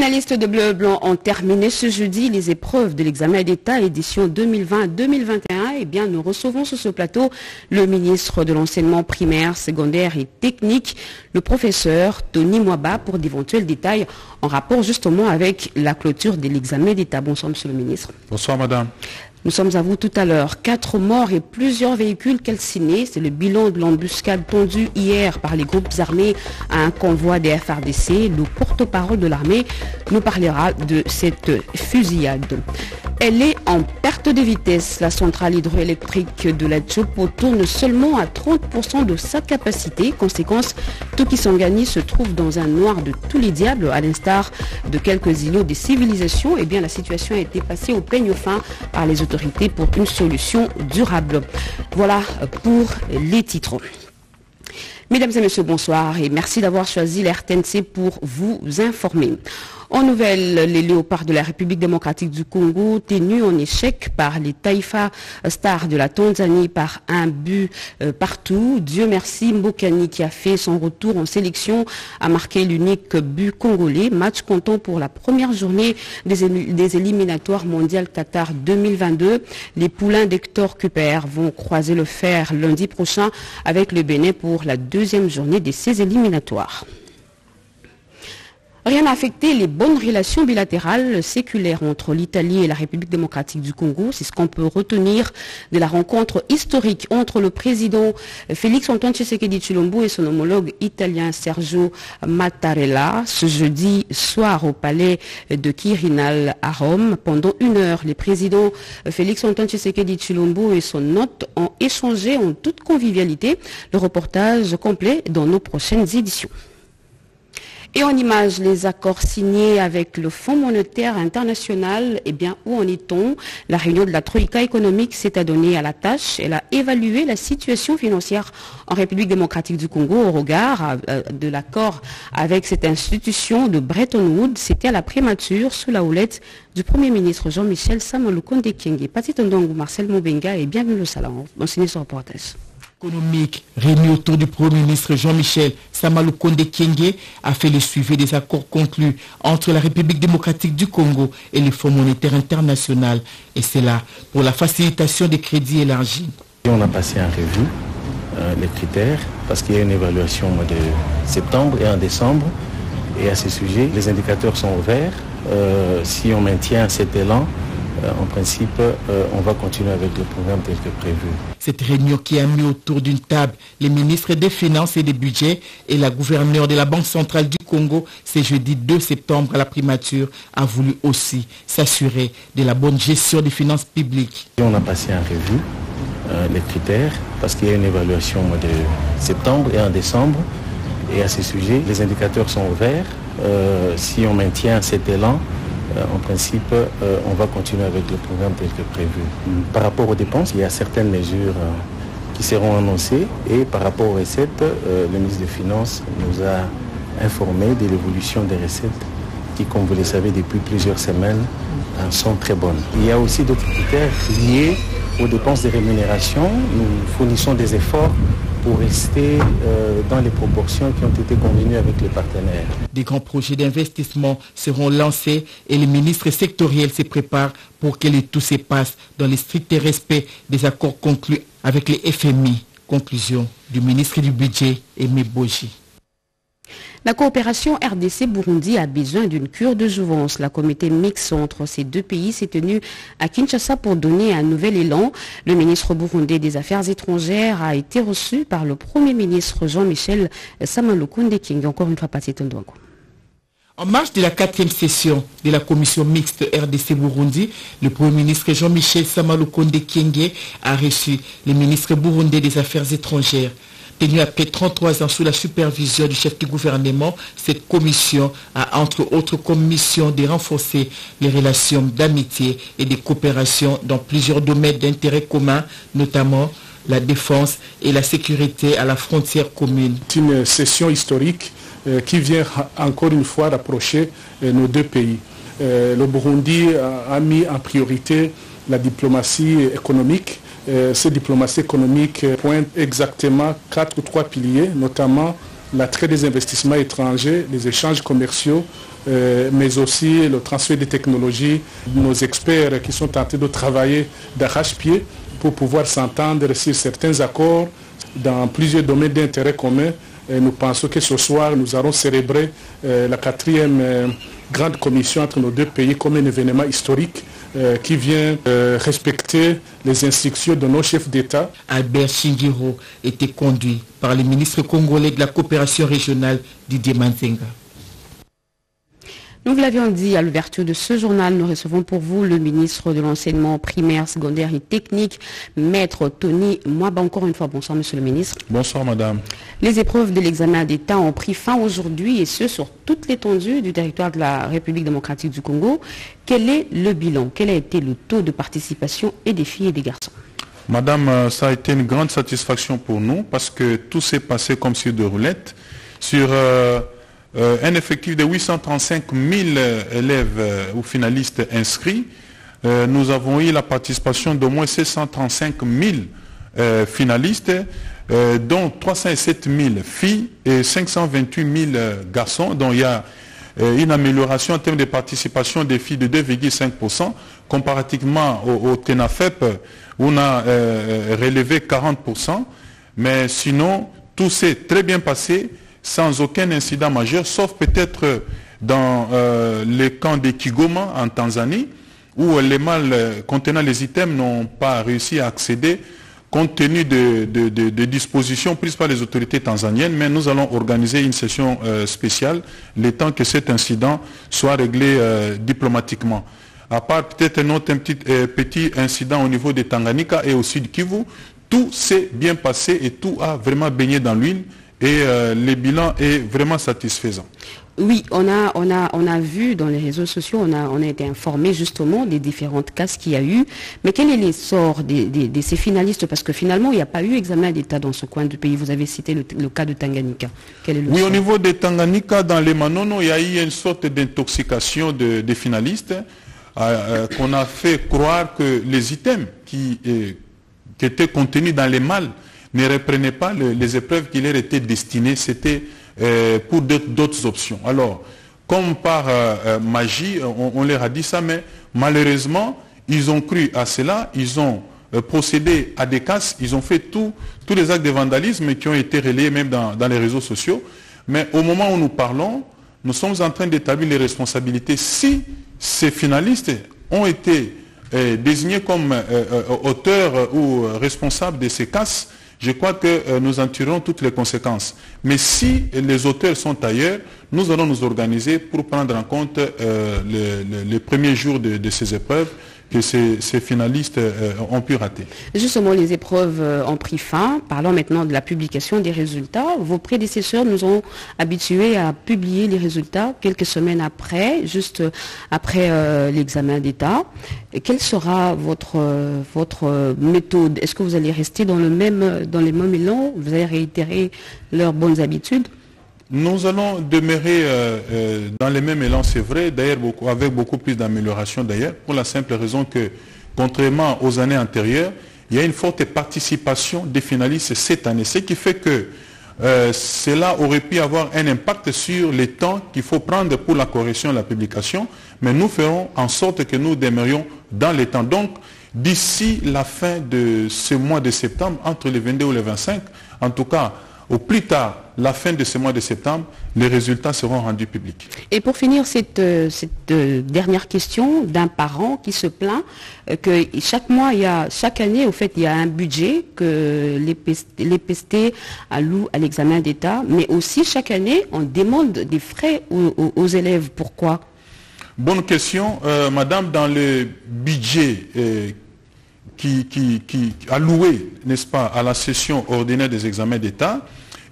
finalistes de Bleu Blanc ont terminé ce jeudi les épreuves de l'examen d'État édition 2020-2021. Eh bien, nous recevons sur ce plateau le ministre de l'enseignement primaire, secondaire et technique, le professeur Tony Mwaba, pour d'éventuels détails en rapport justement avec la clôture de l'examen d'État. Bonsoir, monsieur le ministre. Bonsoir, madame. Nous sommes à vous tout à l'heure. 4 morts et plusieurs véhicules calcinés. C'est le bilan de l'embuscade tendue hier par les groupes armés à un convoi des FARDC. Le porte-parole de l'armée nous parlera de cette fusillade. Elle est en perte de vitesse. La centrale hydroélectrique de la Tchopo tourne seulement à 30% de sa capacité. Conséquence, Tokisangani se trouve dans un noir de tous les diables, à l'instar de quelques îlots des civilisations. Eh bien, la situation a été passée au peigne fin par les autorités pour une solution durable. Voilà pour les titres. Mesdames et messieurs, bonsoir et merci d'avoir choisi l'RTNC pour vous informer. En nouvelle, les léopards de la République démocratique du Congo, tenus en échec par les Taifa Stars de la Tanzanie par un but partout. Dieu merci, Mbokani, qui a fait son retour en sélection, a marqué l'unique but congolais. Match comptant pour la première journée des éliminatoires mondiales Qatar 2022. Les poulains d'Hector Cuper vont croiser le fer lundi prochain avec le Bénin pour la deuxième journée de ces éliminatoires. Rien n'a affecté les bonnes relations bilatérales séculaires entre l'Italie et la République démocratique du Congo. C'est ce qu'on peut retenir de la rencontre historique entre le président Félix-Antoine Tshisekedi Tshilombo et son homologue italien Sergio Mattarella ce jeudi soir au palais de Quirinal à Rome. Pendant 1 heure, les présidents Félix-Antoine Tshisekedi Tshilombo et son hôte ont échangé en toute convivialité. Le reportage complet dans nos prochaines éditions. Et en image, les accords signés avec le Fonds monétaire international, eh bien, où en est-on? La réunion de la Troïka économique s'est adonnée à la tâche. Elle a évalué la situation financière en République démocratique du Congo au regard de l'accord avec cette institution de Bretton Woods. C'était à la prémature sous la houlette du Premier ministre Jean-Michel Sama-Lukonde Kyenge. Pati Tondongo, Marcel Mobenga et bienvenue au salon. Enseignez ce reportage. Économique réuni autour du Premier ministre Jean-Michel Sama-Lukonde Kyenge a fait le suivi des accords conclus entre la République démocratique du Congo et le Fonds monétaire international, et c'est là pour la facilitation des crédits élargis. On a passé en revue les critères parce qu'il y a une évaluation au mois de septembre et en décembre, et à ce sujet les indicateurs sont ouverts. Si on maintient cet élan, en principe, on va continuer avec le programme tel que prévu. Cette réunion qui a mis autour d'une table les ministres des Finances et des Budgets et la gouverneure de la Banque centrale du Congo, ce jeudi 2 septembre à la primature, a voulu aussi s'assurer de la bonne gestion des finances publiques. On a passé en revue les critères parce qu'il y a une évaluation au mois de septembre et en décembre, et à ce sujet, les indicateurs sont ouverts. Si on maintient cet élan, en principe, on va continuer avec le programme tel que prévu. Par rapport aux dépenses, il y a certaines mesures qui seront annoncées, et par rapport aux recettes, le ministre des Finances nous a informé de l'évolution des recettes qui, comme vous le savez, depuis plusieurs semaines, sont très bonnes. Il y a aussi d'autres critères liés aux dépenses de rémunération. Nous fournissons des efforts pour rester dans les proportions qui ont été convenues avec les partenaires. Des grands projets d'investissement seront lancés et les ministres sectoriels se préparent pour que le tout se passe dans le strict respect des accords conclus avec les FMI. Conclusion du ministre du Budget, Aimé Boji. La coopération RDC-Burundi a besoin d'une cure de jouvence. La comité mixte entre ces deux pays s'est tenue à Kinshasa pour donner un nouvel élan. Le ministre burundais des Affaires étrangères a été reçu par le Premier ministre Jean-Michel Sama-Lukonde Kyenge. Encore une fois, Pati Tondongo. En marge de la 4e session de la commission mixte RDC-Burundi, le Premier ministre Jean-Michel Sama-Lukonde Kyenge a reçu le ministre burundais des Affaires étrangères. Tenue après 33 ans sous la supervision du chef du gouvernement, cette commission a entre autres comme mission de renforcer les relations d'amitié et de coopération dans plusieurs domaines d'intérêt commun, notamment la défense et la sécurité à la frontière commune. C'est une session historique qui vient encore une fois rapprocher nos deux pays. Le Burundi a mis en priorité la diplomatie économique. Cette diplomatie économique pointe exactement 4 ou 3 piliers, notamment l'attrait des investissements étrangers, les échanges commerciaux, mais aussi le transfert des technologies, nos experts qui sont en train de travailler d'arrache-pied pour pouvoir s'entendre sur certains accords dans plusieurs domaines d'intérêt commun. Et nous pensons que ce soir, nous allons célébrer la 4e grande commission entre nos deux pays comme un événement historique qui vient respecter les instructions de nos chefs d'État. Albert Shingiro était conduit par le ministre congolais de la coopération régionale Didier Manzenga. Nous vous l'avions dit à l'ouverture de ce journal, nous recevons pour vous le ministre de l'enseignement primaire, secondaire et technique, maître Tony Mwaba. Encore une fois, bonsoir monsieur le ministre. Bonsoir madame. Les épreuves de l'examen d'État ont pris fin aujourd'hui et ce sur toute l'étendue du territoire de la République démocratique du Congo. Quel est le bilan? Quel a été le taux de participation et des filles et des garçons? Madame, ça a été une grande satisfaction pour nous parce que tout s'est passé comme sur deux roulettes. Sur un effectif de 835 000 élèves ou finalistes inscrits, nous avons eu la participation d'au moins 635 000 finalistes, dont 307 000 filles et 528 000 garçons, dont il y a une amélioration en termes de participation des filles de 2,5%, comparativement au TENAFEP, où on a relevé 40%, mais sinon, tout s'est très bien passé, sans aucun incident majeur, sauf peut-être dans les camps de Kigoma en Tanzanie, où les mâles contenant les items n'ont pas réussi à accéder compte tenu de dispositions prises par les autorités tanzaniennes, mais nous allons organiser une session spéciale le temps que cet incident soit réglé diplomatiquement. À part peut-être un autre petit incident au niveau de Tanganyika et aussi du Kivu, tout s'est bien passé et tout a vraiment baigné dans l'huile. Et le bilan est vraiment satisfaisant. Oui, on a vu dans les réseaux sociaux, on a été informé justement des différentes casses qu'il y a eu. Mais quel est l'essor de ces finalistes? Parce que finalement, il n'y a pas eu examen d'État dans ce coin du pays. Vous avez cité le cas de Tanganyika. Quel est le oui, sort? au niveau de Tanganyika, dans les Manono, il y a eu une sorte d'intoxication des finalistes qu'on a fait croire que les items qui étaient contenus dans les malles ne reprenaient pas les épreuves qui leur étaient destinées, c'était pour d'autres options. Alors, comme par magie, on leur a dit ça, mais malheureusement, ils ont cru à cela, ils ont procédé à des casses, ils ont fait tous les actes de vandalisme qui ont été relayés même dans les réseaux sociaux. Mais au moment où nous parlons, nous sommes en train d'établir les responsabilités. Si ces finalistes ont été désignés comme auteurs ou responsables de ces casses, je crois que nous en tirerons toutes les conséquences. Mais si les auteurs sont ailleurs, nous allons nous organiser pour prendre en compte les premiers jours de ces épreuves que ces finalistes ont pu rater. Justement, les épreuves ont pris fin. Parlons maintenant de la publication des résultats. Vos prédécesseurs nous ont habitués à publier les résultats quelques semaines après, juste après l'examen d'État. Quelle sera votre méthode? Est-ce que vous allez rester dans les mêmes élans? Vous allez réitérer leurs bonnes habitudes? Nous allons demeurer dans les mêmes élans, c'est vrai, d'ailleurs avec beaucoup plus d'amélioration d'ailleurs, pour la simple raison que, contrairement aux années antérieures, il y a une forte participation des finalistes cette année, ce qui fait que cela aurait pu avoir un impact sur les temps qu'il faut prendre pour la correction et la publication, mais nous ferons en sorte que nous demeurions dans les temps. Donc, d'ici la fin de ce mois de septembre, entre le 22 ou le 25, en tout cas, au plus tard, la fin de ce mois de septembre, les résultats seront rendus publics. Et pour finir, cette dernière question d'un parent qui se plaint que chaque année, au fait, il y a un budget que les PST allouent à l'examen d'État, mais aussi chaque année, on demande des frais aux élèves. Pourquoi? Bonne question, madame. Dans le budget qui alloué, n'est-ce pas, à la session ordinaire des examens d'État,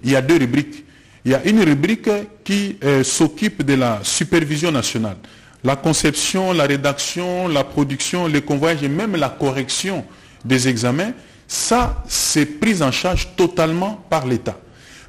il y a deux rubriques. Il y a une rubrique qui s'occupe de la supervision nationale. La conception, la rédaction, la production, le convoyage et même la correction des examens, ça, c'est pris en charge totalement par l'État.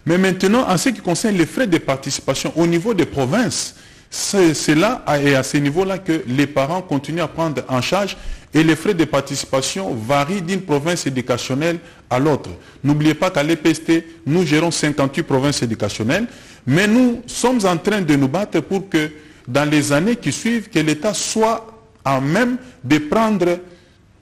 Mais maintenant, en ce qui concerne les frais de participation au niveau des provinces, C'est là et à ce niveau-là que les parents continuent à prendre en charge et les frais de participation varient d'une province éducationnelle à l'autre. N'oubliez pas qu'à l'EPST, nous gérons 58 provinces éducationnelles, mais nous sommes en train de nous battre pour que dans les années qui suivent, que l'État soit à même de prendre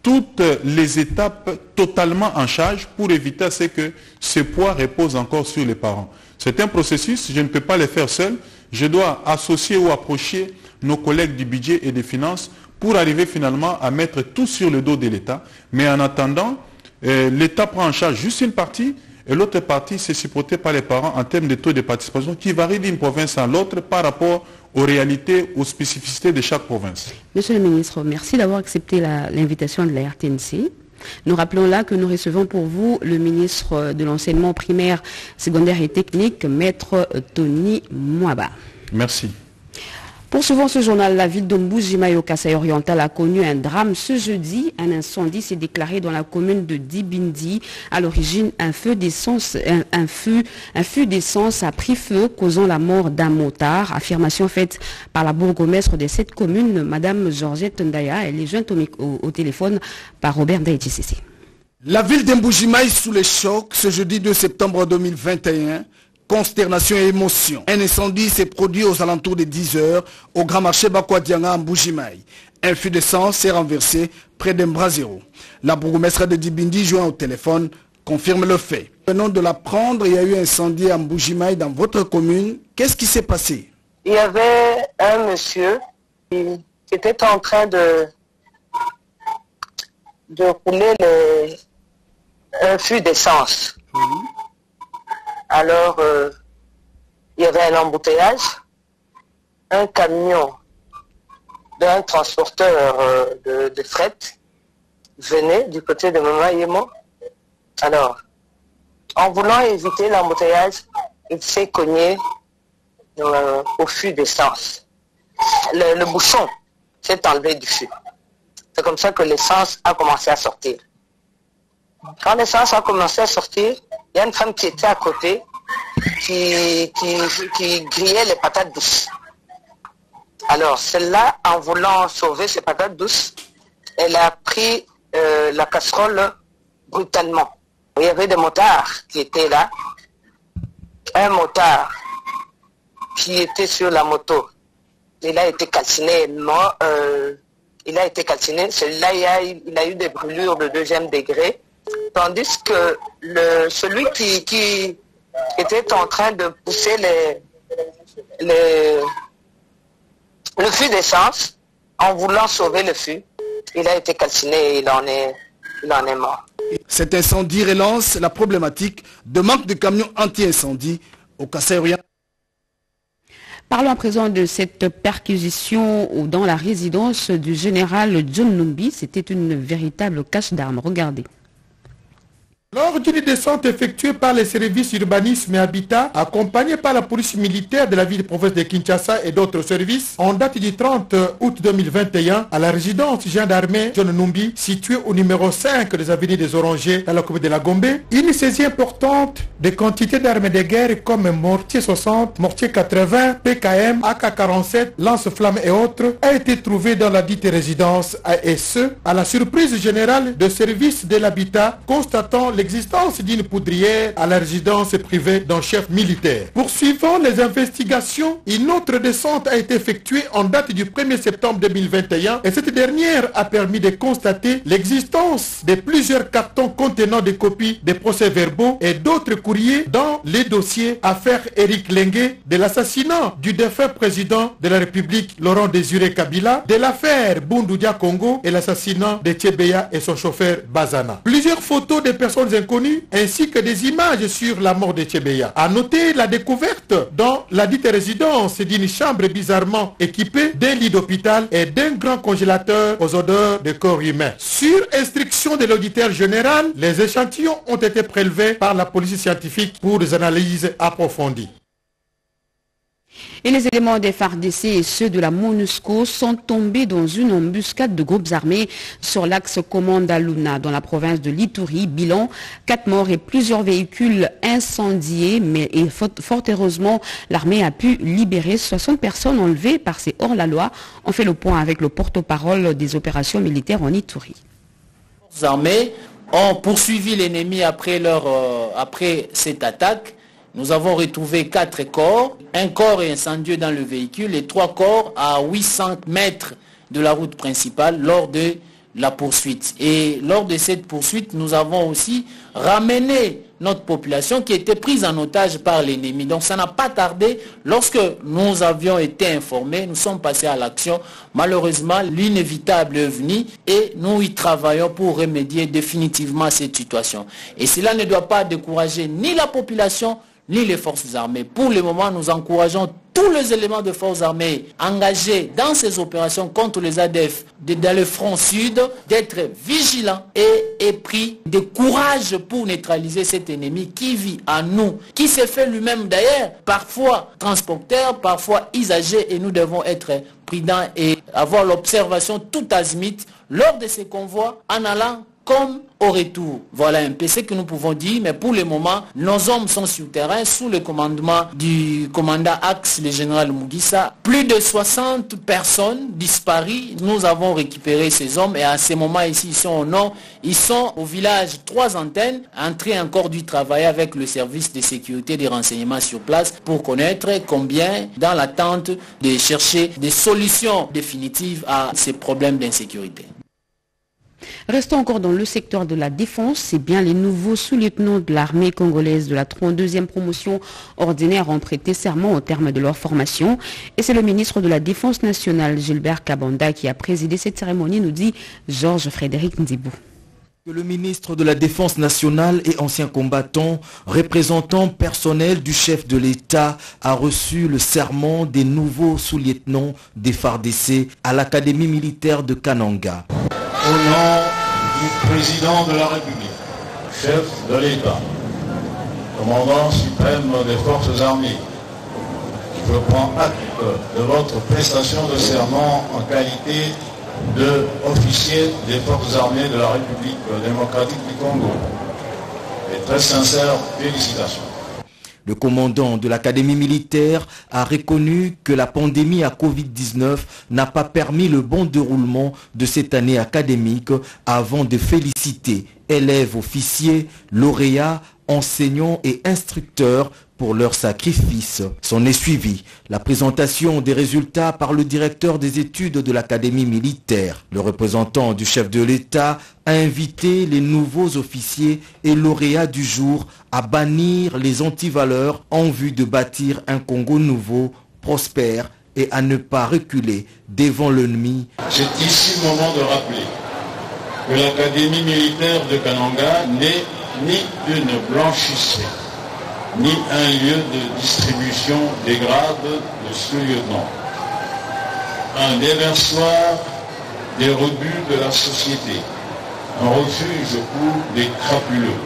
toutes les étapes totalement en charge pour éviter à ce que ce poids repose encore sur les parents. C'est un processus, je ne peux pas le faire seul. Je dois associer ou approcher nos collègues du budget et des finances pour arriver finalement à mettre tout sur le dos de l'État. Mais en attendant, l'État prend en charge juste une partie et l'autre partie, c'est supporté par les parents en termes de taux de participation qui varient d'une province à l'autre par rapport aux réalités, aux spécificités de chaque province. Monsieur le ministre, merci d'avoir accepté l'invitation de la RTNC. Nous rappelons là que nous recevons pour vous le ministre de l'enseignement primaire, secondaire et technique, maître Tony Mwaba. Merci. Poursuivant ce journal, la ville d'Ombujimai au Kasaï oriental a connu un drame ce jeudi. Un incendie s'est déclaré dans la commune de Dibindi. À l'origine, un feu d'essence a pris feu, causant la mort d'un motard. Affirmation faite par la bourgmestre de cette commune, Madame Georgette Ndaya. Elle est jointe au téléphone par Robert Ndaïtisisi. La ville d'Ombujimai sous les chocs ce jeudi 2 septembre 2021. Consternation et émotion. Un incendie s'est produit aux alentours de 10 heures au grand marché Bakwadianga à Mbujimai. Un fût d'essence s'est renversé près d'un brasero. La bourgmestre de Dibindi, joint au téléphone, confirme le fait. Venons de l'apprendre, il y a eu un incendie à Mbujimai dans votre commune. Qu'est-ce qui s'est passé? Il y avait un monsieur qui était en train de rouler un fût d'essence. Alors, il y avait un embouteillage, un camion d'un transporteur de fret venait du côté de Mama-Yemo. Alors, en voulant éviter l'embouteillage, il s'est cogné au fût d'essence. Le bouchon s'est enlevé du fût. C'est comme ça que l'essence a commencé à sortir. Quand l'essence a commencé à sortir, il y a une femme qui était à côté qui grillait les patates douces. Alors, celle-là, en voulant sauver ses patates douces, elle a pris la casserole brutalement. Il y avait des motards qui étaient là. Un motard qui était sur la moto, il a été calciné. Il a été calciné. Celui-là, il a eu des brûlures de 2e degré. Tandis que celui qui était en train de pousser le fût d'essence, en voulant sauver le fût, il a été calciné et il en est mort. Cet incendie relance la problématique de manque de camions anti-incendie au Kasaï oriental. Parlons à présent de cette perquisition dans la résidence du général John Numbi. C'était une véritable cache d'armes. Regardez. Lors d'une descente effectuée par les services urbanisme et habitat, accompagnée par la police militaire de la ville-province de Kinshasa et d'autres services, en date du 30 août 2021, à la résidence gendarmerie John Numbi, située au numéro 5 des avenues des Orangers, dans la commune de la Gombe, une saisie importante de quantités d'armes de guerre comme mortier 60, mortier 80, PKM, AK-47, lance-flammes et autres, a été trouvée dans la dite résidence, et ce, à la surprise générale de services de l'habitat, constatant l'existence d'une poudrière à la résidence privée d'un chef militaire. Poursuivant les investigations, une autre descente a été effectuée en date du 1er septembre 2021 et cette dernière a permis de constater l'existence de plusieurs cartons contenant des copies des procès-verbaux et d'autres courriers dans les dossiers affaire Éric Lengue, de l'assassinat du défunt président de la République Laurent Désiré Kabila, de l'affaire Bundoudia Congo et l'assassinat de Tchebeya et son chauffeur Bazana. Plusieurs photos de personnes inconnues ainsi que des images sur la mort de Tchebeya. A noter la découverte dans la dite résidence d'une chambre bizarrement équipée d'un lit d'hôpital et d'un grand congélateur aux odeurs de corps humain. Sur instruction de l'auditeur général, les échantillons ont été prélevés par la police scientifique pour des analyses approfondies. Et les éléments des FARDC et ceux de la MONUSCO sont tombés dans une embuscade de groupes armés sur l'axe Komanda-Luna dans la province de l'Ituri. Bilan, 4 morts et plusieurs véhicules incendiés. Mais fort heureusement, l'armée a pu libérer 60 personnes enlevées par ces hors-la-loi. On fait le point avec le porte-parole des opérations militaires en Ituri. Les armées ont poursuivi l'ennemi après cette attaque. Nous avons retrouvé 4 corps, un corps est incendié dans le véhicule et 3 corps à 800 mètres de la route principale lors de la poursuite. Et lors de cette poursuite, nous avons aussi ramené notre population qui était prise en otage par l'ennemi. Donc ça n'a pas tardé. Lorsque nous avions été informés, nous sommes passés à l'action. Malheureusement, l'inévitable est venu et nous y travaillons pour remédier définitivement à cette situation. Et cela ne doit pas décourager ni la population, ni les forces armées. Pour le moment, nous encourageons tous les éléments de forces armées engagés dans ces opérations contre les ADF dans le front sud d'être vigilants et pris de courage pour neutraliser cet ennemi qui vit à nous, qui s'est fait lui-même d'ailleurs, parfois transporteur, parfois usager, et nous devons être prudents et avoir l'observation tout azimut lors de ces convois en allant comme au retour. Voilà un peu ce que nous pouvons dire, mais pour le moment, nos hommes sont sur le terrain sous le commandement du commandant Axe, le général Mugisa. Plus de 60 personnes disparues, nous avons récupéré ces hommes et à ce moment ici, ils sont au nord, ils sont au village 3 antennes, entrés encore du travail avec le service de sécurité des renseignements sur place pour connaître combien, dans l'attente de chercher des solutions définitives à ces problèmes d'insécurité. Restons encore dans le secteur de la défense. C'est bien les nouveaux sous-lieutenants de l'armée congolaise de la 32e promotion ordinaire ont prêté serment au terme de leur formation. Et c'est le ministre de la Défense nationale, Gilbert Kabanda, qui a présidé cette cérémonie, nous dit Georges Frédéric Ndibou. Le ministre de la Défense nationale et ancien combattant, représentant personnel du chef de l'État, a reçu le serment des nouveaux sous-lieutenants des FARDC à l'Académie militaire de Kananga. Au nom du président de la République, chef de l'État, commandant suprême des forces armées, je prends acte de votre prestation de serment en qualité d'officier des forces armées de la République démocratique du Congo. Et très sincères félicitations. Le commandant de l'Académie militaire a reconnu que la pandémie à Covid-19 n'a pas permis le bon déroulement de cette année académique avant de féliciter élèves, officiers, lauréats, enseignants et instructeurs pour leur sacrifice. S'en est suivi la présentation des résultats par le directeur des études de l'Académie militaire. Le représentant du chef de l'État a invité les nouveaux officiers et lauréats du jour à bannir les antivaleurs en vue de bâtir un Congo nouveau, prospère et à ne pas reculer devant l'ennemi. C'est ici le moment de rappeler que l'Académie militaire de Kananga n'est ni une blanchisserie, ni un lieu de distribution des grades de sous-lieutenant. Un déversoir des rebuts de la société, un refuge pour des crapuleux.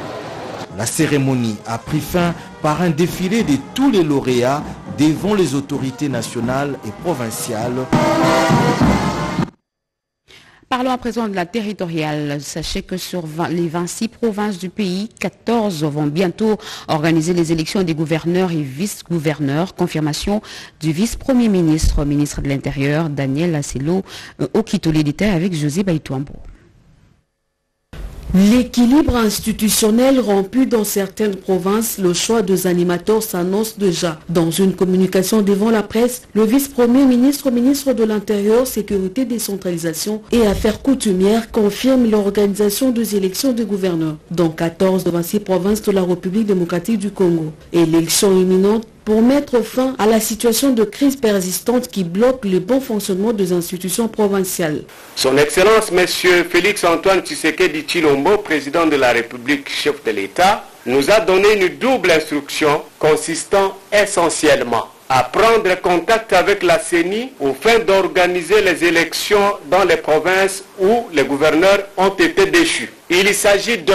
La cérémonie a pris fin par un défilé de tous les lauréats devant les autorités nationales et provinciales. Parlons à présent de la territoriale. Sachez que sur les 26 provinces du pays, 14 vont bientôt organiser les élections des gouverneurs et vice-gouverneurs. Confirmation du vice-premier ministre, ministre de l'Intérieur, Daniel Asselo, au Kitolé d'État avec José Baïtouambo. L'équilibre institutionnel rompu dans certaines provinces, le choix des animateurs s'annonce déjà. Dans une communication devant la presse, le vice-premier ministre, ministre de l'Intérieur, Sécurité, Décentralisation et Affaires coutumières confirme l'organisation des élections des gouverneurs dans 14 de 26 provinces de la République démocratique du Congo. Élections imminentes pour mettre fin à la situation de crise persistante qui bloque le bon fonctionnement des institutions provinciales. Son Excellence, M. Félix-Antoine Tshisekedi Tshilombo, président de la République, chef de l'État, nous a donné une double instruction consistant essentiellement à prendre contact avec la CENI au fin d'organiser les élections dans les provinces où les gouverneurs ont été déchus. Il s'agit de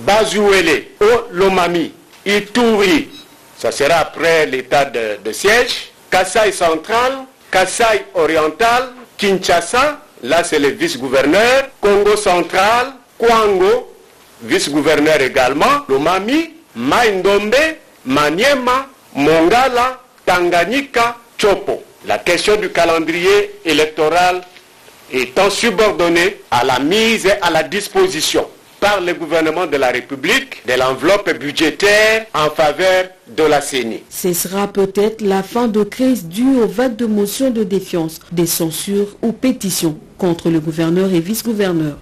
Bazouele, Olomami, Ituri, ça sera après l'état de siège, Kasaï central, Kasaï oriental, Kinshasa, là c'est le vice-gouverneur, Congo central, Kwango, vice-gouverneur également, Lomami, Maïndombe, Maniema, Mongala, Tanganyika, Chopo. La question du calendrier électoral étant subordonnée à la mise et à la disposition par le gouvernement de la République de l'enveloppe budgétaire en faveur de la CENI. Ce sera peut-être la fin de crise due aux vagues de motions de défiance, des censures ou pétitions contre le gouverneur et vice-gouverneur.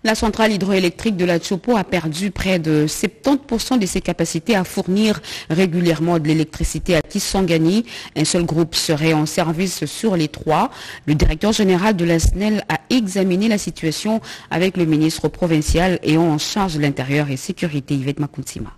La centrale hydroélectrique de la Chopo a perdu près de 70% de ses capacités à fournir régulièrement de l'électricité à Kisangani. Un seul groupe serait en service sur les 3. Le directeur général de la SNEL a examiné la situation avec le ministre provincial ayant en charge de l'intérieur et sécurité, Yvette Makuntsima.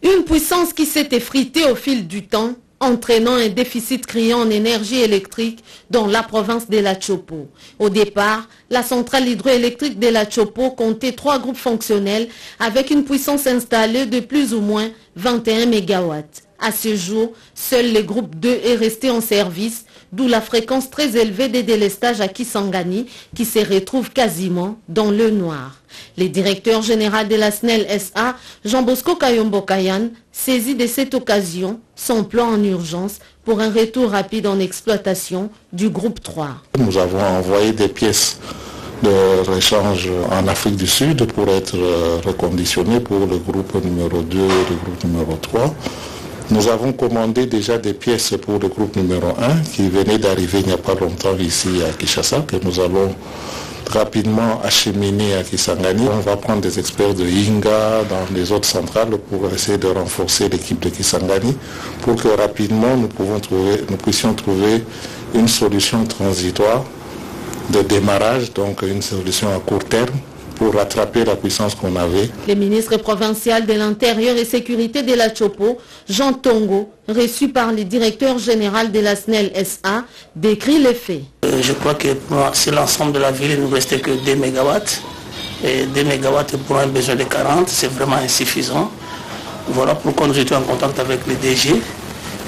Une puissance qui s'est effritée au fil du temps, entraînant un déficit criant en énergie électrique dans la province de la Chopo. Au départ, la centrale hydroélectrique de la Chopo comptait 3 groupes fonctionnels avec une puissance installée de plus ou moins 21 MW. À ce jour, seul le groupe 2 est resté en service, d'où la fréquence très élevée des délestages à Kisangani qui se retrouve quasiment dans le noir. Le directeur général de la SNEL SA, Jean-Bosco Kayombo-Kayan, saisit de cette occasion son plan en urgence pour un retour rapide en exploitation du groupe 3. Nous avons envoyé des pièces de rechange en Afrique du Sud pour être reconditionnées pour le groupe numéro 2 et le groupe numéro 3. Nous avons commandé déjà des pièces pour le groupe numéro 1 qui venait d'arriver il n'y a pas longtemps ici à Kinshasa, que nous allons rapidement acheminer à Kisangani. On va prendre des experts de Inga dans les autres centrales pour essayer de renforcer l'équipe de Kisangani pour que rapidement nous puissions trouver une solution transitoire de démarrage, donc une solution à court terme pour rattraper la puissance qu'on avait. Le ministre provincial de l'Intérieur et Sécurité de la Chopo, Jean Tongo, reçu par le directeur général de la SNEL SA, décrit les faits. Je crois que sur l'ensemble de la ville, il ne nous restait que 2 MW. Et 2 MW pour un besoin de 40, c'est vraiment insuffisant. Voilà pourquoi nous étions en contact avec le DG.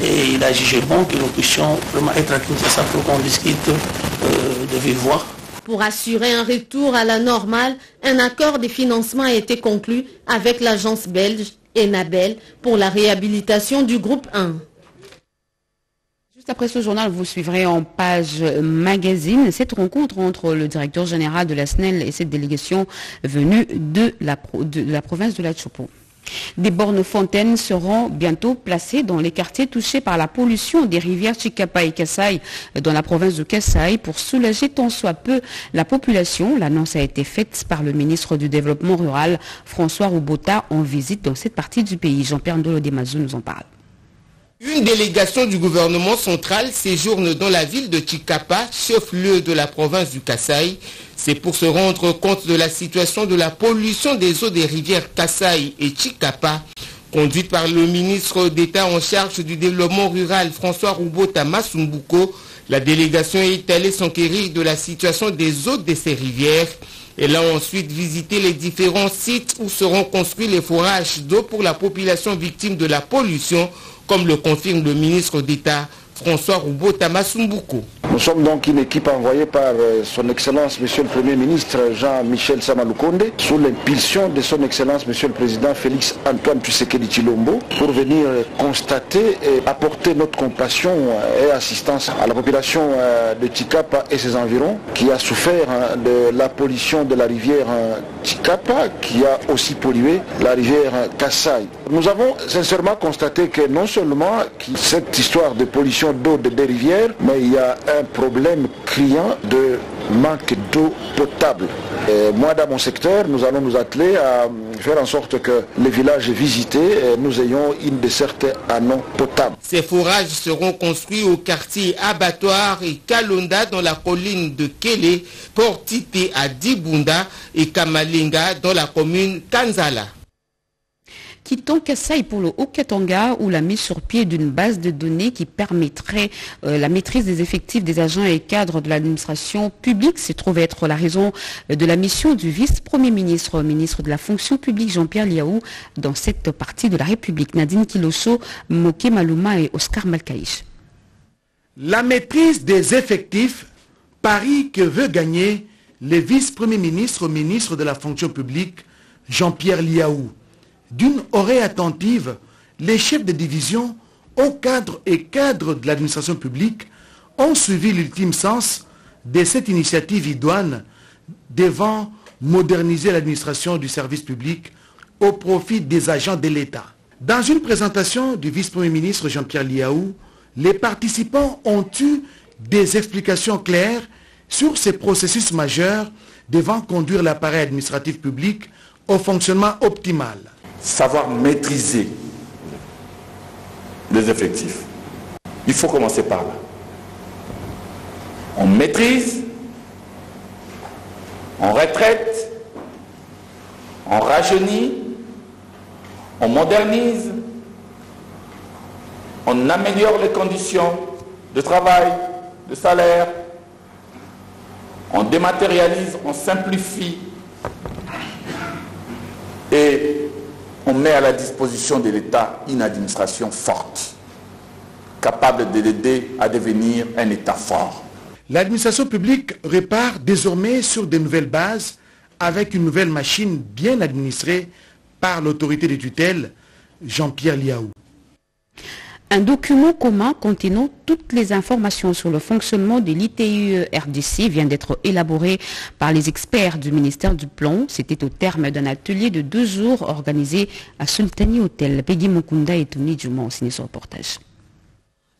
Et il a jugé bon que nous puissions vraiment être à Kinshasa pour qu'on discute de vive voix. Pour assurer un retour à la normale, un accord de financement a été conclu avec l'agence belge Enabel pour la réhabilitation du groupe 1. Juste après ce journal, vous suivrez en page magazine cette rencontre entre le directeur général de la SNEL et cette délégation venue de la province de la Chopo. Des bornes fontaines seront bientôt placées dans les quartiers touchés par la pollution des rivières Chikapa et Kasaï dans la province de Kasaï pour soulager tant soit peu la population. L'annonce a été faite par le ministre du Développement rural, François Roubota, en visite dans cette partie du pays. Jean-Pierre Ndolo Demazo nous en parle. Une délégation du gouvernement central séjourne dans la ville de Chikapa, chef-lieu de la province du Kasaï. C'est pour se rendre compte de la situation de la pollution des eaux des rivières Kasaï et Chikapa, conduite par le ministre d'État en charge du développement rural, François Roubota Masumbuko. La délégation est allée s'enquérir de la situation des eaux de ces rivières. Elle a ensuite visité les différents sites où seront construits les forages d'eau pour la population victime de la pollution, comme le confirme le ministre d'État François Roubota Masumbuko. Nous sommes donc une équipe envoyée par son Excellence Monsieur le Premier ministre Jean-Michel Samaloukonde sous l'impulsion de son Excellence Monsieur le Président Félix Antoine Tshisekedi Tshilombo pour venir constater et apporter notre compassion et assistance à la population de Chikapa et ses environs qui a souffert de la pollution de la rivière Chikapa qui a aussi pollué la rivière Kasaï. Nous avons sincèrement constaté que non seulement cette histoire de pollution d'eau des rivières, mais il y a un problème criant de manque d'eau potable. Et moi, dans mon secteur, nous allons nous atteler à faire en sorte que les villages visités, nous ayons une desserte en eau potable. Ces forages seront construits au quartier Abattoir et Kalonda dans la colline de Kélé, Portité à Dibunda et Kamalinga dans la commune Kanzala. Quittons Kassai pour le Haut-Katanga où la mise sur pied d'une base de données qui permettrait la maîtrise des effectifs des agents et cadres de l'administration publique se trouve être la raison de la mission du vice-premier ministre, ministre de la fonction publique Jean-Pierre Liaou dans cette partie de la République. Nadine Kiloso, Moké Maluma et Oscar Malkaïch. La maîtrise des effectifs, pari que veut gagner le vice-premier ministre, ministre de la fonction publique Jean-Pierre Liaou. D'une oreille attentive, les chefs de division, hauts cadres et cadres de l'administration publique ont suivi l'ultime sens de cette initiative idoine devant moderniser l'administration du service public au profit des agents de l'État. Dans une présentation du vice-premier ministre Jean-Pierre Liaou, les participants ont eu des explications claires sur ces processus majeurs devant conduire l'appareil administratif public au fonctionnement optimal. Savoir maîtriser les effectifs. Il faut commencer par là. On maîtrise, on retraite, on rajeunit, on modernise, on améliore les conditions de travail, de salaire, on dématérialise, on simplifie et on met à la disposition de l'État une administration forte, capable de l'aider à devenir un État fort. L'administration publique repart désormais sur de nouvelles bases avec une nouvelle machine bien administrée par l'autorité de tutelle, Jean-Pierre Liaou. Un document commun contenant toutes les informations sur le fonctionnement de l'ITIE RDC vient d'être élaboré par les experts du ministère du Plan. C'était au terme d'un atelier de 2 jours organisé à Sultani Hotel. Peggy Mukunda et Tony Djouma ont signé ce reportage.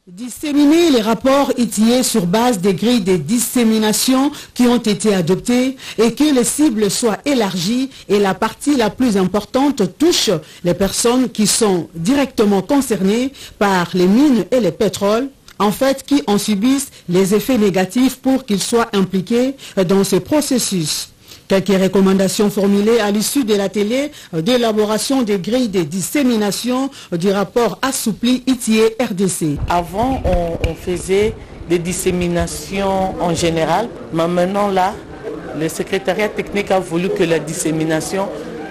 Disséminer les rapports ITIE sur base des grilles de dissémination qui ont été adoptées et que les cibles soient élargies et la partie la plus importante touche les personnes qui sont directement concernées par les mines et les pétroles, en fait qui en subissent les effets négatifs pour qu'ils soient impliqués dans ce processus. Quelques recommandations formulées à l'issue de l'atelier d'élaboration des grilles de dissémination du rapport assoupli ITIE RDC. Avant, on faisait des disséminations en général, mais maintenant là, le secrétariat technique a voulu que la dissémination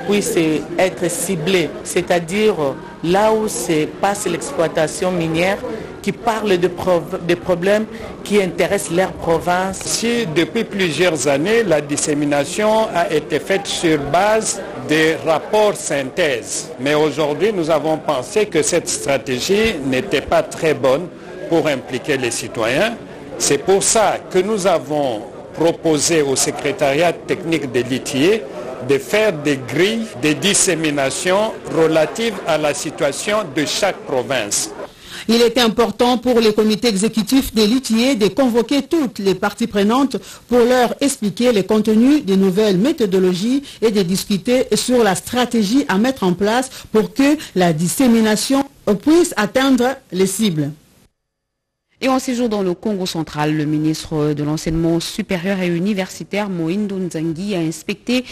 puisse être ciblée, c'est-à-dire là où se passe l'exploitation minière, qui parlent des problèmes qui intéressent leur province. Si depuis plusieurs années, la dissémination a été faite sur base des rapports synthèse, mais aujourd'hui, nous avons pensé que cette stratégie n'était pas très bonne pour impliquer les citoyens. C'est pour ça que nous avons proposé au secrétariat technique de l'ITIE de faire des grilles de dissémination relatives à la situation de chaque province. Il était important pour les comités exécutifs de l'ITIE de convoquer toutes les parties prenantes pour leur expliquer les contenus des nouvelles méthodologies et de discuter sur la stratégie à mettre en place pour que la dissémination puisse atteindre les cibles. Et en séjour dans le Congo central, le ministre de l'Enseignement supérieur et universitaire Moïndo Nzangi a inspecté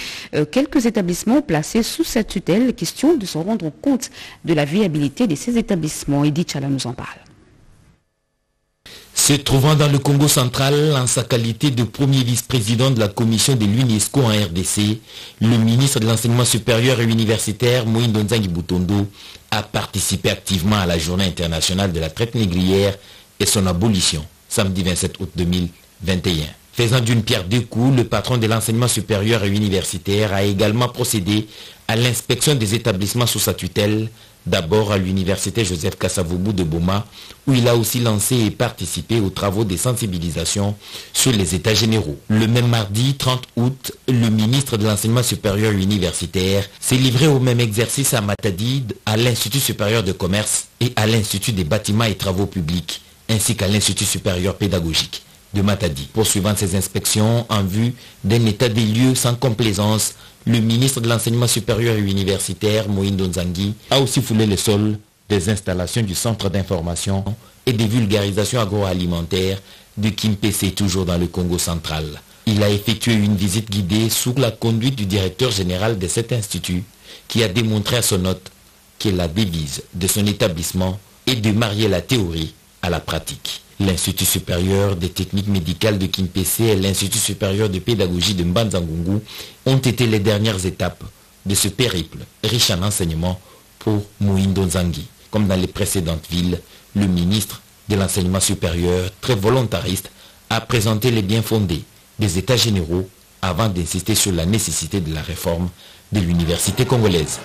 quelques établissements placés sous sa tutelle, question de se rendre compte de la viabilité de ces établissements. Edith Chala nous en parle. Se trouvant dans le Congo central, en sa qualité de premier vice-président de la commission de l'UNESCO en RDC, le ministre de l'Enseignement supérieur et universitaire Moïndo Nzangi Butondo a participé activement à la journée internationale de la traite négrière et son abolition, samedi 27 août 2021. Faisant d'une pierre 2 coups, le patron de l'enseignement supérieur et universitaire a également procédé à l'inspection des établissements sous sa tutelle, d'abord à l'université Joseph Kasavubu de Boma, où il a aussi lancé et participé aux travaux de sensibilisation sur les états généraux. Le même mardi 30 août, le ministre de l'enseignement supérieur et universitaire s'est livré au même exercice à Matadi, à l'Institut supérieur de commerce et à l'Institut des bâtiments et travaux publics, ainsi qu'à l'Institut supérieur pédagogique de Matadi. Poursuivant ces inspections en vue d'un état des lieux sans complaisance, le ministre de l'Enseignement supérieur et universitaire, Moïndo Nzangi, a aussi foulé le sol des installations du Centre d'information et de vulgarisation agroalimentaire de Kimpese, toujours dans le Congo central. Il a effectué une visite guidée sous la conduite du directeur général de cet institut, qui a démontré à son hôte qui est la devise de son établissement, est de marier la théorie à la pratique. L'Institut supérieur des techniques médicales de Kimpese et l'Institut supérieur de pédagogie de Mbanza-Ngungu ont été les dernières étapes de ce périple riche en enseignements pour Mohindo Nzangi. Comme dans les précédentes villes, le ministre de l'enseignement supérieur, très volontariste, a présenté les biens fondés des États généraux avant d'insister sur la nécessité de la réforme de l'université congolaise.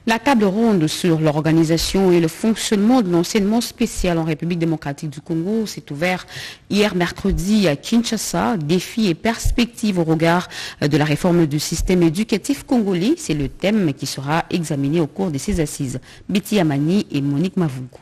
La table ronde sur l'organisation et le fonctionnement de l'enseignement spécial en République démocratique du Congo s'est ouverte hier mercredi à Kinshasa. Défis et perspectives au regard de la réforme du système éducatif congolais. C'est le thème qui sera examiné au cours de ces assises. Betty Amani et Monique Mavungu.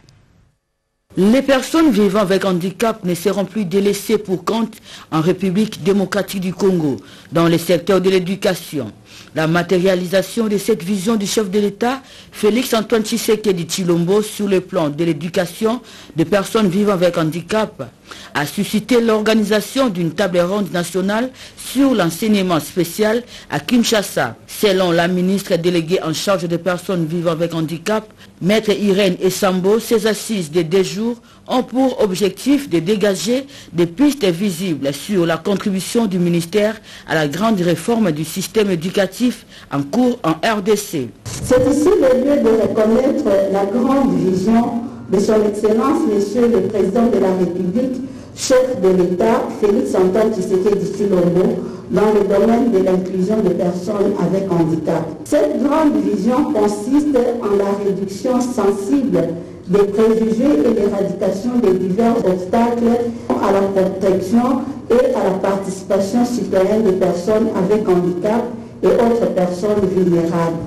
Les personnes vivant avec handicap ne seront plus délaissées pour compte en République démocratique du Congo dans le secteur de l'éducation. La matérialisation de cette vision du chef de l'État, Félix Antoine Tshisekedi Tshilombo, sur le plan de l'éducation des personnes vivant avec handicap, a suscité l'organisation d'une table ronde nationale sur l'enseignement spécial à Kinshasa. Selon la ministre déléguée en charge des personnes vivant avec handicap, Maître Irène Essambo, ces assises de 2 jours ont pour objectif de dégager des pistes visibles sur la contribution du ministère à la grande réforme du système éducatif en cours en RDC. C'est ici le lieu de reconnaître la grande vision de son Excellence, Monsieur le Président de la République, chef de l'État, Félix Antoine Tshisekedi Tshilombo, dans le domaine de l'inclusion des personnes avec handicap. Cette grande vision consiste en la réduction sensible des préjugés et l'éradication des divers obstacles à la protection et à la participation citoyenne des personnes avec handicap et autres personnes vulnérables.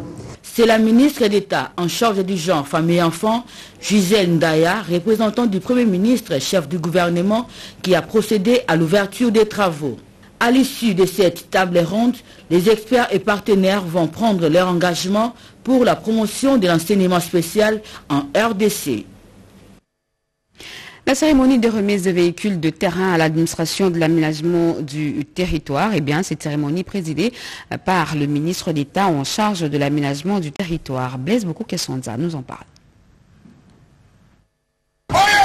C'est la ministre d'État en charge du genre, famille et enfants, Gisèle Ndaya, représentant du Premier ministre, chef du gouvernement, qui a procédé à l'ouverture des travaux. À l'issue de cette table ronde, les experts et partenaires vont prendre leur engagement pour la promotion de l'enseignement spécial en RDC. La cérémonie de remise de véhicules de terrain à l'administration de l'aménagement du territoire, cette cérémonie présidée par le ministre d'État en charge de l'aménagement du territoire. Blaise Boko-Kessonza nous en parle.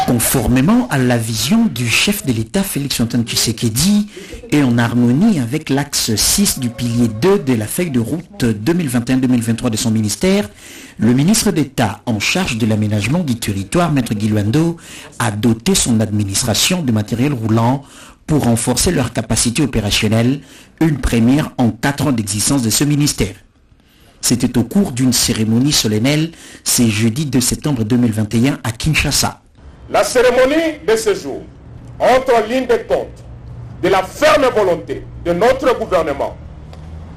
Conformément à la vision du chef de l'État Félix Antoine Tshisekedi et en harmonie avec l'axe 6 du pilier 2 de la feuille de route 2021-2023 de son ministère, le ministre d'État en charge de l'aménagement du territoire, Maître Guilwando, a doté son administration de matériel roulant pour renforcer leur capacité opérationnelle, une première en 4 ans d'existence de ce ministère. C'était au cours d'une cérémonie solennelle, c'est jeudi 2 septembre 2021 à Kinshasa. La cérémonie de ce jour entre en ligne de compte de la ferme volonté de notre gouvernement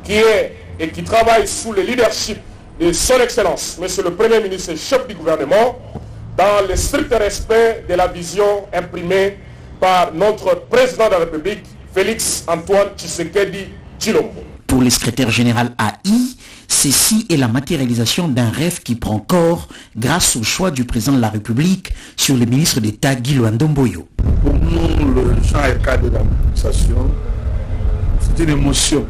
qui est et qui travaille sous le leadership de son Excellence, Monsieur le Premier ministre et chef du gouvernement, dans le strict respect de la vision imprimée par notre Président de la République, Félix Antoine Tshisekedi Tshilombo. Pour le secrétaire général AI, ceci est la matérialisation d'un rêve qui prend corps grâce au choix du président de la République sur le ministre d'État Guilwando Mboyo. Pour nous, le champ et cadre de l'administration, c'est une émotion.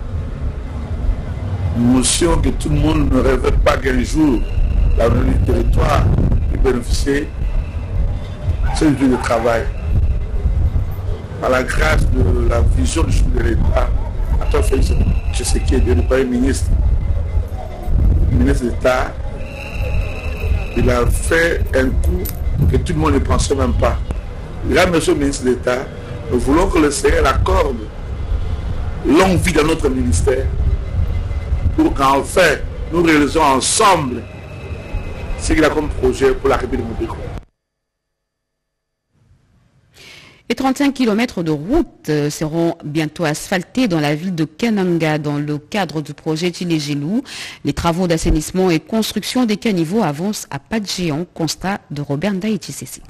Une émotion que tout le monde ne rêvait pas qu'un jour, la du territoire puisse bénéficier. C'est une vie de travail. Par la grâce de la vision du chef de l'État, Antoine Félix Tshisekedi, le Premier ministre, d'État, il a fait un coup que tout le monde ne pensait même pas. Là, monsieur le ministre d'État, nous voulons que le Seigneur accorde longue vie dans notre ministère pour qu'en fait, nous réalisons ensemble ce qu'il a comme projet pour la République du Congo. Et 35 km de route seront bientôt asphaltés dans la ville de Kananga dans le cadre du projet Tilégelou. Les travaux d'assainissement et construction des caniveaux avancent à pas de géant, constat de Robert Ndaïti-Cécé.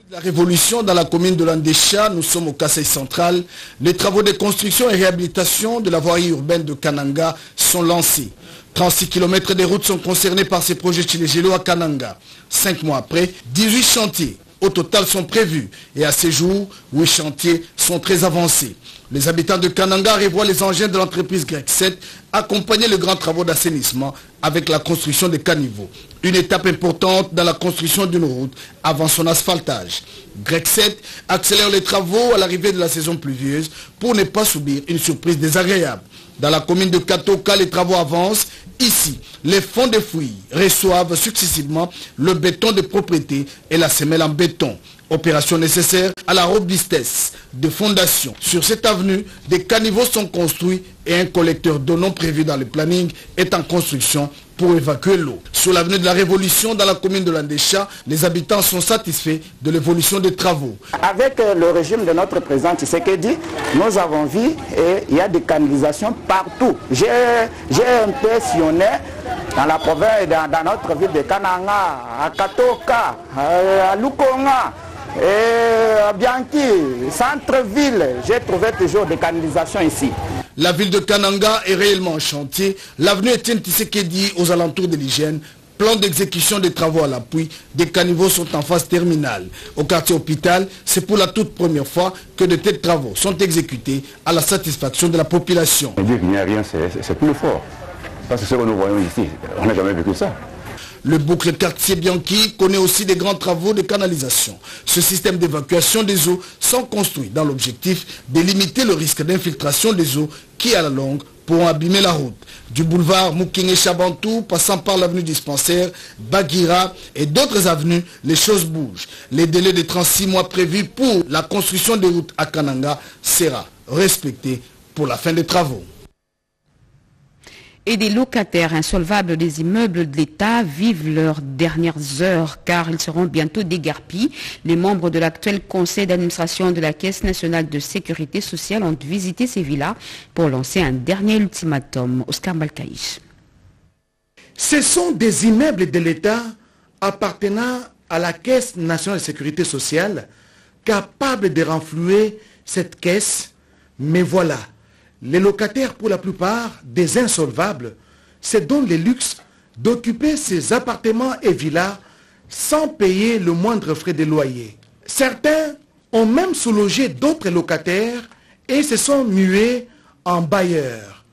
La révolution dans la commune de Landécha, nous sommes au Kasaï central. Les travaux de construction et réhabilitation de la voirie urbaine de Kananga sont lancés. 36 km de routes sont concernés par ces projets Tilégelou à Kananga. 5 mois après, 18 chantiers au total sont prévus. Et à ces jours, 8 chantiers sont très avancés. Les habitants de Kananga revoient les engins de l'entreprise Grec 7 accompagner les grands travaux d'assainissement avec la construction des caniveaux. Une étape importante dans la construction d'une route avant son asphaltage. Grec 7 accélère les travaux à l'arrivée de la saison pluvieuse pour ne pas subir une surprise désagréable. Dans la commune de Katoka, les travaux avancent. Ici, les fonds de fouilles reçoivent successivement le béton de propriété et la semelle en béton. Opération nécessaire à la robustesse de fondation. Sur cette avenue, des caniveaux sont construits et un collecteur d'eau non prévu dans le planning est en construction pour évacuer l'eau. Sur l'avenue de la Révolution, dans la commune de Landécha, les habitants sont satisfaits de l'évolution des travaux. Avec le régime de notre président Tshisekedi, nous avons vu et il y a des canalisations partout. J'ai un peu sillonné dans la province, dans notre ville de Kananga, à Katoka, à Lukonga, et à Bianchi, centre-ville. J'ai trouvé toujours des canalisations ici. La ville de Kananga est réellement en chantier. L'avenue Etienne Tshisekedi aux alentours de l'hygiène. Plan d'exécution des travaux à l'appui. Des caniveaux sont en phase terminale. Au quartier hôpital, c'est pour la toute première fois que de tels travaux sont exécutés à la satisfaction de la population. Dire qu'il n'y a rien, c'est plus fort. Parce que ce que nous voyons ici, on n'a jamais vécu ça. Le boucle quartier Bianchi connaît aussi des grands travaux de canalisation. Ce système d'évacuation des eaux sont construits dans l'objectif de limiter le risque d'infiltration des eaux qui, à la longue, pourront abîmer la route. Du boulevard Moukinge Chabantou, passant par l'avenue Dispensaire, Bagira et d'autres avenues, les choses bougent. Les délais de 36 mois prévus pour la construction des routes à Kananga sera respecté pour la fin des travaux. Et des locataires insolvables des immeubles de l'État vivent leurs dernières heures car ils seront bientôt déguerpis. Les membres de l'actuel conseil d'administration de la Caisse nationale de sécurité sociale ont visité ces villas pour lancer un dernier ultimatum. Oscar Balkaïch. Ce sont des immeubles de l'État appartenant à la Caisse nationale de sécurité sociale capables de renflouer cette caisse. Mais voilà. Les locataires, pour la plupart, des insolvables, se donnent le luxe d'occuper ces appartements et villas sans payer le moindre frais de loyer. Certains ont même sous-logé d'autres locataires et se sont mués en bailleurs.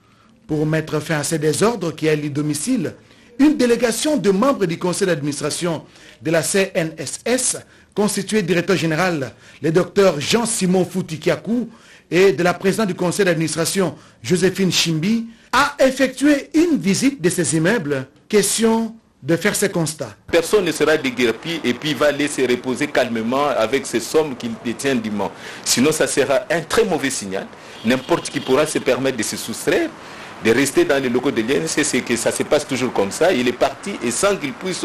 Pour mettre fin à ces désordres qui allient domicile, une délégation de membres du conseil d'administration de la CNSS, constituée directeur général, le docteur Jean-Simon Foutikiakou, et de la présidente du conseil d'administration, Joséphine Chimbi, a effectué une visite de ces immeubles. Question de faire ces constats. Personne ne sera déguerpi et puis va laisser reposer calmement avec ces sommes qu'il détient dûment. Sinon, ça sera un très mauvais signal. N'importe qui pourra se permettre de se soustraire, de rester dans les locaux de l'INC, c'est que ça se passe toujours comme ça. Il est parti et sans qu'il puisse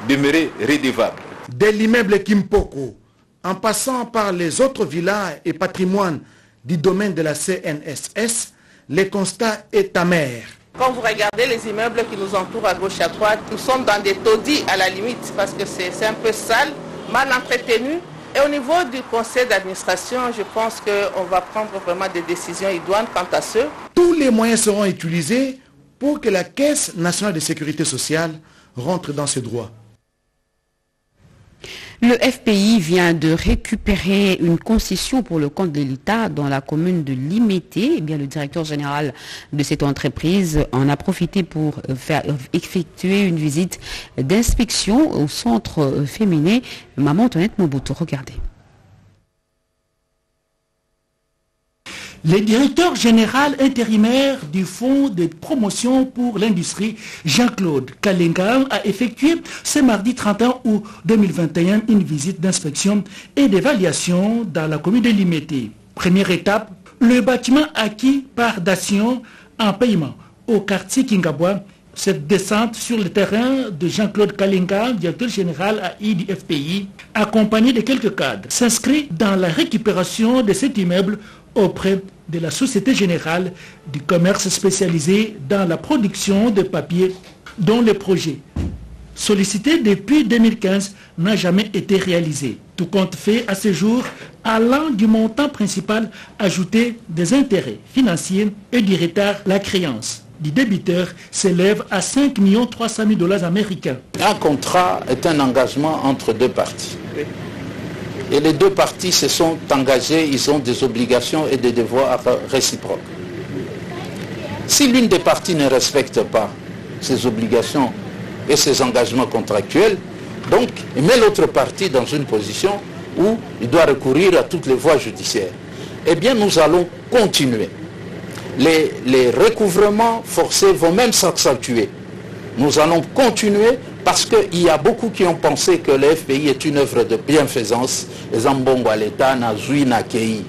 demeurer redevable. De l'immeuble Kimpoko, en passant par les autres villas et patrimoines du domaine de la CNSS, le constat est amer. Quand vous regardez les immeubles qui nous entourent à gauche et à droite, nous sommes dans des taudis à la limite parce que c'est un peu sale, mal entretenu. Et au niveau du conseil d'administration, je pense qu'on va prendre vraiment des décisions idoines quant à ce. Tous les moyens seront utilisés pour que la Caisse nationale de sécurité sociale rentre dans ses droits. Le FPI vient de récupérer une concession pour le compte de l'État dans la commune de Limété. Eh bien, le directeur général de cette entreprise en a profité pour effectuer une visite d'inspection au centre féminin Maman Antoinette Mobutu. Regardez. Le directeur général intérimaire du Fonds de promotion pour l'industrie, Jean-Claude Kalenga, a effectué ce mardi 31 août 2021 une visite d'inspection et d'évaluation dans la commune de Limété. Première étape, le bâtiment acquis par Dation en paiement au quartier Kingabwa. Cette descente sur le terrain de Jean-Claude Kalenga, directeur général à IDFPI, accompagné de quelques cadres, s'inscrit dans la récupération de cet immeuble auprès de la Société Générale du Commerce spécialisée dans la production de papier, dont le projet, sollicité depuis 2015, n'a jamais été réalisé. Tout compte fait à ce jour, allant du montant principal ajouté des intérêts financiers et du retard, la créance du débiteur s'élève à 5 300 000 $ américains. Un contrat est un engagement entre deux parties. Et les deux parties se sont engagées, ils ont des obligations et des devoirs réciproques. Si l'une des parties ne respecte pas ses obligations et ses engagements contractuels, donc il met l'autre partie dans une position où il doit recourir à toutes les voies judiciaires. Eh bien, nous allons continuer. Les recouvrements forcés vont même s'accentuer. Nous allons continuer parce qu'il y a beaucoup qui ont pensé que le FPI est une œuvre de bienfaisance.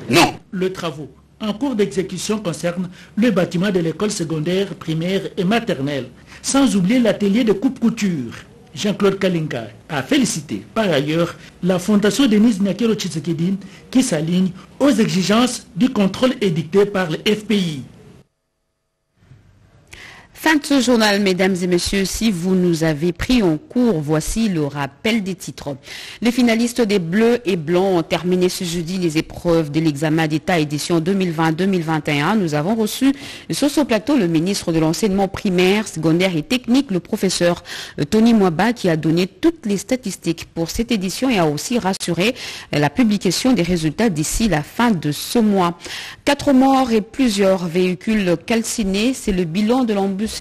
Non. Le travaux en cours d'exécution concerne le bâtiment de l'école secondaire, primaire et maternelle, sans oublier l'atelier de coupe-couture. Jean-Claude Kalinga a félicité par ailleurs la fondation Denise Nyakero Tshisekedi qui s'aligne aux exigences du contrôle édicté par le FPI. Fin de ce journal, mesdames et messieurs. Si vous nous avez pris en cours, voici le rappel des titres. Les finalistes des Bleus et Blancs ont terminé ce jeudi les épreuves de l'examen d'État édition 2020-2021. Nous avons reçu sur ce plateau le ministre de l'enseignement primaire, secondaire et technique, le professeur Tony Mwaba, qui a donné toutes les statistiques pour cette édition et a aussi rassuré la publication des résultats d'ici la fin de ce mois. 4 morts et plusieurs véhicules calcinés, c'est le bilan de l'embuscade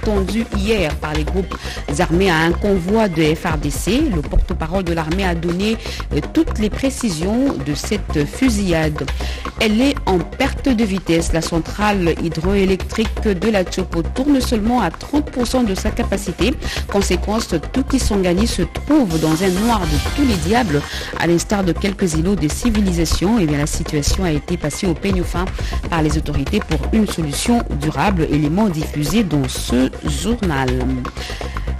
tendue hier par les groupes armés à un convoi de FARDC. Le porte-parole de l'armée a donné toutes les précisions de cette fusillade. Elle est en perte de vitesse. La centrale hydroélectrique de la Tchopo tourne seulement à 30% de sa capacité. Conséquence, tout Kisangani se trouve dans un noir de tous les diables, à l'instar de quelques îlots de civilisation. Et bien, la situation a été passée au peigne fin par les autorités pour une solution durable, élément diffusé dans ce journal.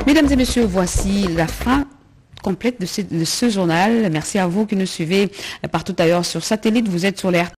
Mesdames et messieurs, voici la fin complète de ce journal. Merci à vous qui nous suivez partout ailleurs sur satellite. Vous êtes sur l'air